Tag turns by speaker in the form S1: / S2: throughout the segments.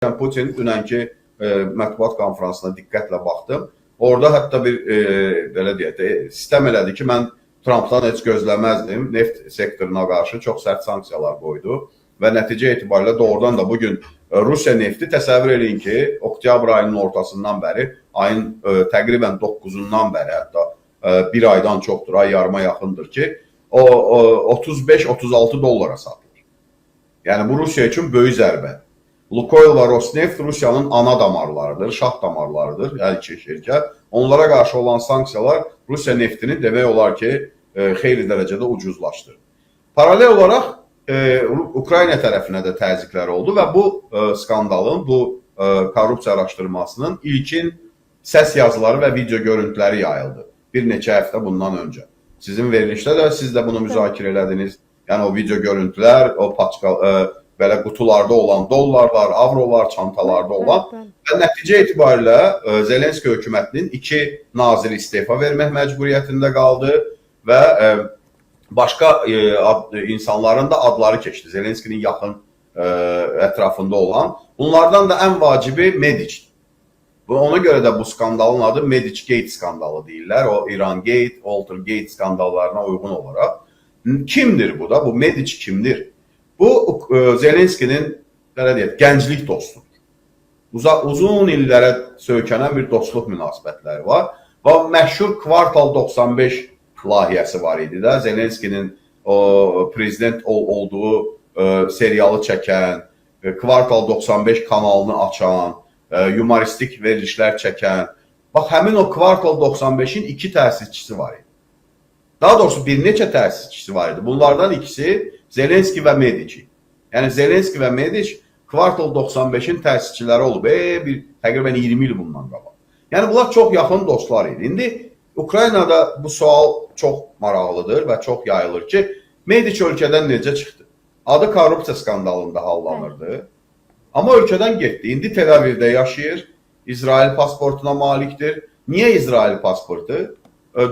S1: Putin dünənki mətbuat konferansına diqqətlə baxdım. Orada hətta bir belə deyək də sistem elədi ki, mən Trumpdan heç gözləməzdim. Neft sektoruna qarşı çox sərt sanksiyalar qoydu və nəticə etibarilə doğrudan da bugün Rusiya nefti təsəvvür edin ki, oktyabr ayının ortasından bəri, ayın təqribən 9-undan bəri, hətta bir aydan çoxdur, ay yarıma yaxındır ki, o 35-36 dollara satılır. Yəni bu Rusiya üçün böyük zərbə. Lukoil və Rosneft Rusiyanın ana damarlarıdır, şah damarlarıdır, hər iki şirkət. Onlara qarşı olan sanksiyalar Rusiya neftini demək olar ki, xeyli dərəcədə ucuzlaşdırır. Paralel olaraq Ukrayna tərəfinə də təzyiqlər oldu və bu skandalın, bu korrupsiya araşdırmasının ilkin səs yazıları və video görüntüləri yayıldı. Bir neçə həftə bundan öncə. Sizin verilişdə də siz də bunu müzakirə elədiniz. Yəni o video görüntülər, o belə qutularda olan dollarlar, avrolar, çantalarda olan və nəticə etibarilə Zelenski hökumətinin 2 naziri istefa vermək məcburiyyətində qaldı və başqa insanların da adları keçdi. Zelenskinin yaxın ətrafında olan. Bunlardan da ən vacibi Medic. Ona görə də bu skandalın adı Medic Gate skandalı deyirlər. O İran Gate, Walter Gate skandallarına uyğun olaraq. Kimdir bu da? Bu Medic kimdir? Bu Zelenskinin gənclik dostudur. Uzun illərə söykənən bir dostluq münasibətləri var. Və məşhur Kvartal 95 layihəsi var idi də. Zelenskinin prezident olduğu serialı çəkən, Kvartal 95 kanalını açan, humoristik verilişlər çəkən. Bax, həmin o Kvartal 95-in 2 təsisçisi var idi. Daha doğrusu bir neçə təsisçisi var idi. Bunlardan ikisi Zelenski və Medici. Yəni Zelenski və Medici Kvartal 95-in təsisçiləri olub. Təqribən 20 il bundan qabaq. Yəni bunlar çox yaxın dostlar idi. İndi Ukraynada bu sual çox maraqlıdır və çox yayılır ki, Medici ölkədən necə çıxdı? Adı korrupsiya skandalında hallanırdı. Amma ölkədən getdi. İndi Tel Avivdə yaşayır. İsrail pasportuna malikdir. Niyə İsrail pasportu?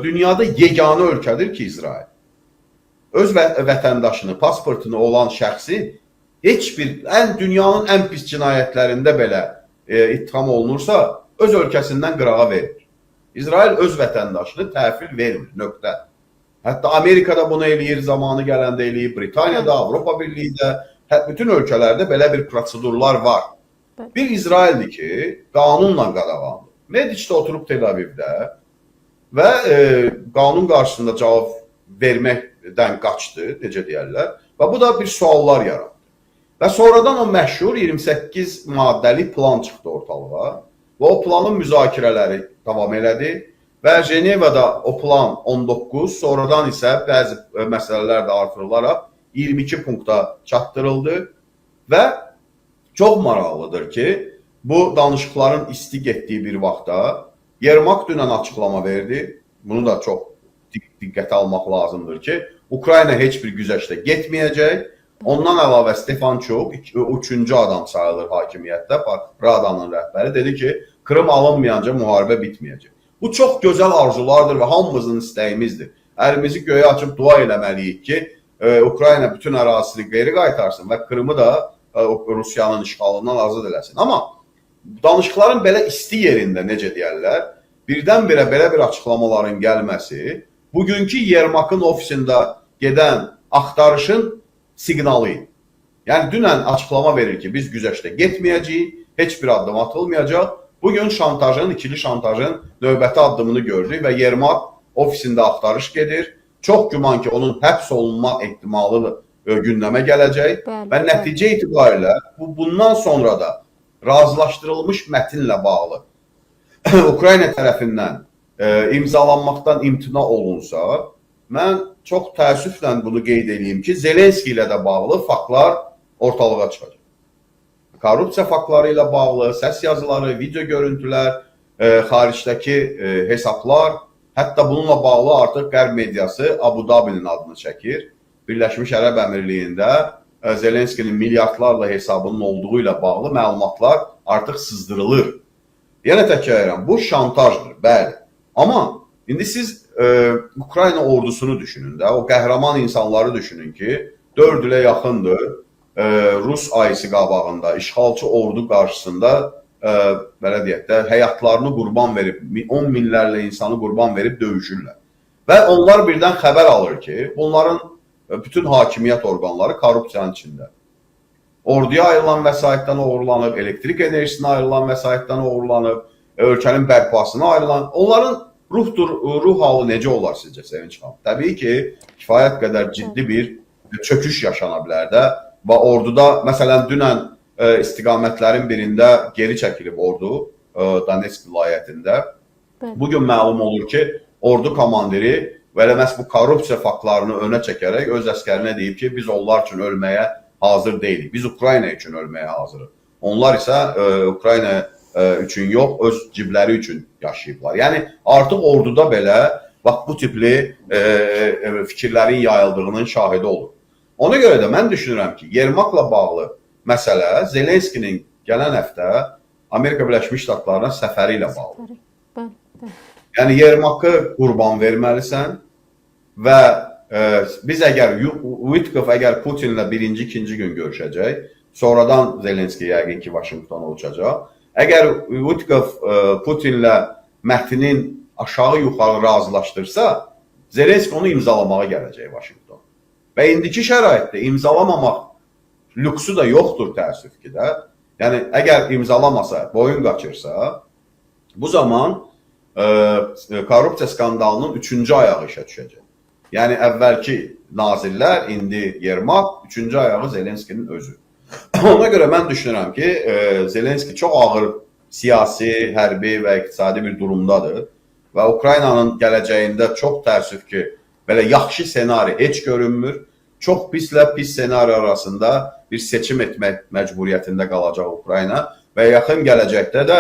S1: Dünyada yeganə ölkədir ki, İsrail. Öz vətəndaşını, pasportunu olan şəxsi heç bir, dünyanın ən pis cinayətlərində belə ittiham olunursa, öz ölkəsindən qırağa verir. İsrail öz vətəndaşını təhvil vermir, nöqtə. Hətta Amerikada bunu eləyir, zamanı gələndə eləyir, Britaniyada, Avropa Birliyidə, bütün ölkələrdə belə bir prosedurlar var. Bir İsraildir ki, qanunla qadağandır. Medici də oturub Tel Avivdə və qanun qarşısında cavab verməkdən qaçdı, necə deyərlər. Və bu da bir suallar yarattı. Və sonradan o məşhur 28 maddəli plan çıxdı ortalığa və o planın müzakirələri davam elədi və Cenevada o plan 19, sonradan isə bəzi məsələlər də artırılaraq 22 punkta çatdırıldı və çox maraqlıdır ki, bu danışıqların isti getdiyi bir vaxtda Yermak dünən açıqlama verdi. Bunu da çox diqqətə almaq lazımdır ki, Ukrayna heç bir güzəştə getməyəcək. Ondan əlavə Stefanchuk, 3-cü adam sayılır hakimiyyətdə, Radanın rəhbəri, dedi ki, Krım alınmayanca müharibə bitməyəcək. Bu çox gözəl arzulardır və hamımızın istəyimizdir. Əlimizi göyə açıb dua eləməliyik ki, Ukrayna bütün ərazisini geri qaytarsın və Krımı da Rusiyanın işğalından azad eləsin. Amma danışıqların belə isti yerində, necə deyərlər, birdən-birə belə bir açıqlamaların gəlməsi, bugünkü Yermakın ofisində gedən axtarışın siqnalı idi. Yəni, dünən açıqlama verir ki, biz güzəştə getməyəcəyik, heç bir addım atılmayacaq. Bugün şantajın, ikili şantajın növbəti addımını gördük və Yermak ofisində axtarış gedir. Çox güman ki, onun həbs olunma ehtimalı gündəmə gələcək və nəticə itibarilə bundan sonra da razılaşdırılmış mətinlə bağlı Ukrayna tərəfindən imzalanmaqdan imtina olunsa, mən çox təəssüflə bunu qeyd edeyim ki, Zelenski ilə də bağlı faktlar ortalığa çıxacaq. Korrupsiya faktları ilə bağlı səs yazıları, video görüntülər, xaricdəki hesablar, hətta bununla bağlı artıq Qərb mediası Abu Dhabinin adını çəkir. Birləşmiş Ərəb Əmirliyində Zelenskinin milyardlarla hesabının olduğu ilə bağlı məlumatlar artıq sızdırılır. Yenə təkrar, bu şantajdır, bəli. Amma indi siz Ukrayna ordusunu düşünün də, o qəhrəman insanları düşünün ki, 4 ilə yaxındır, Rus ayısı qabağında, işğalçı ordu qarşısında belə deyək də, həyatlarını qurban verib, 10 minlərlə insanı qurban verib döyüşürlər. Və onlar birdən xəbər alır ki, bunların bütün hakimiyyət orqanları korrupsiyanın içində. Orduya ayrılan vəsaitdən oğurlanıb, elektrik enerjisinə ayrılan vəsaitdən oğurlanıb, ölkənin bərpasına ayrılan, onların ruh halı necə olar sizcə Sevinç xanım? Təbii ki, kifayət qədər ciddi bir çöküş yaşana bilər də və orduda, məsələn, dünən istiqamətlərin birində geri çəkilib ordu, Donetsk vilayətində. Bugün məlum olur ki, ordu komandiri və məhz bu korrupsiya faktlarını önə çəkərək öz əskərinə deyib ki, biz onlar üçün ölməyə hazır deyilik. Biz Ukrayna üçün ölməyə hazırıq. Onlar isə Ukrayna üçün yox, öz cibləri üçün yaşayıblar. Yəni, artıq orduda belə bax, bu tipli fikirlərin yayıldığının şahidi olur. Ona görə də mən düşünürəm ki, Yermakla bağlı məsələ Zelenskinin gələn həftə Amerika Birləşmiş Ştatlarına səfəri ilə bağlı. Yəni, Yermakı qurban verməlisən və biz əgər, Vitkov əgər Putinlə birinci, ikinci gün görüşəcək, sonradan Zelenski yəqin ki, Vaşinqtona uçacaq. Əgər Vitkov Putinlə mətnin aşağı-yuxarı razılaşdırsa, Zelenski onu imzalamağa gələcək Vaşinqton. Və indiki şəraitdə imzalamamaq lüksu da yoxdur təəssüf ki də. Yəni, əgər imzalamasa, boyun qaçırsa, bu zaman korrupsiya skandalının 3-cü ayağı işə düşəcək. Yəni, əvvəlki nazirlər, indi Yermak, 3-cü ayağı Zelenskinin özü. Ona görə mən düşünürəm ki, Zelenski çox ağır siyasi, hərbi və iqtisadi bir durumdadır və Ukraynanın gələcəyində çox təəssüf ki, belə yaxşı senari heç görünmür. Çox pislə pis senari arasında bir seçim etmək məcburiyyətində qalacaq Ukrayna və yaxın gələcəkdə də,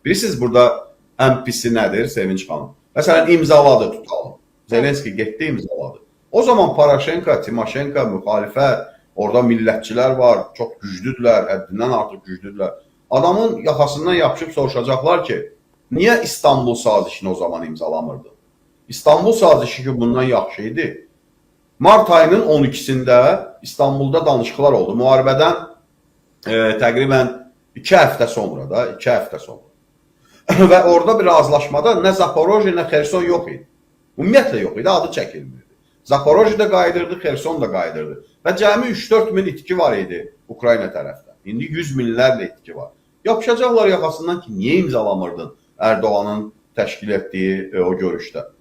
S1: bilirsiniz, burada ən pisi nədir Sevinç xanım? Məsələn, imzaladı tutalım. Zelenski getdi imzaladı. O zaman Paraşenko, Timoşenko, müxalifət, orada millətçilər var, çox güclüdülər, həddindən artıq güclüdülər. Adamın yaxasından yapışıb soruşacaqlar ki, niyə İstanbul sazişini o zaman imzalamırdı? İstanbul sazişi ki, bundan yaxşı idi. Mart ayının 12-sində İstanbulda danışıqlar oldu. Müharibədən təqribən 2 həftə sonra da, 2 həftə sonra. Və orada bir razılaşmada nə Zaporojye, nə Xerson yox idi. Ümumiyyətlə yox idi, adı çəkilmirdi. Zaporojye də qayıdırdı, Xerson da qayıdırdı. Və cəmi 3-4 min itki var idi Ukrayna tərəfdən. İndi 100 minlərlə itki var. Yapışacaqlar yaxasından ki, niyə imzalamırdın Erdoğanın təşkil etdiyi o görüşdə?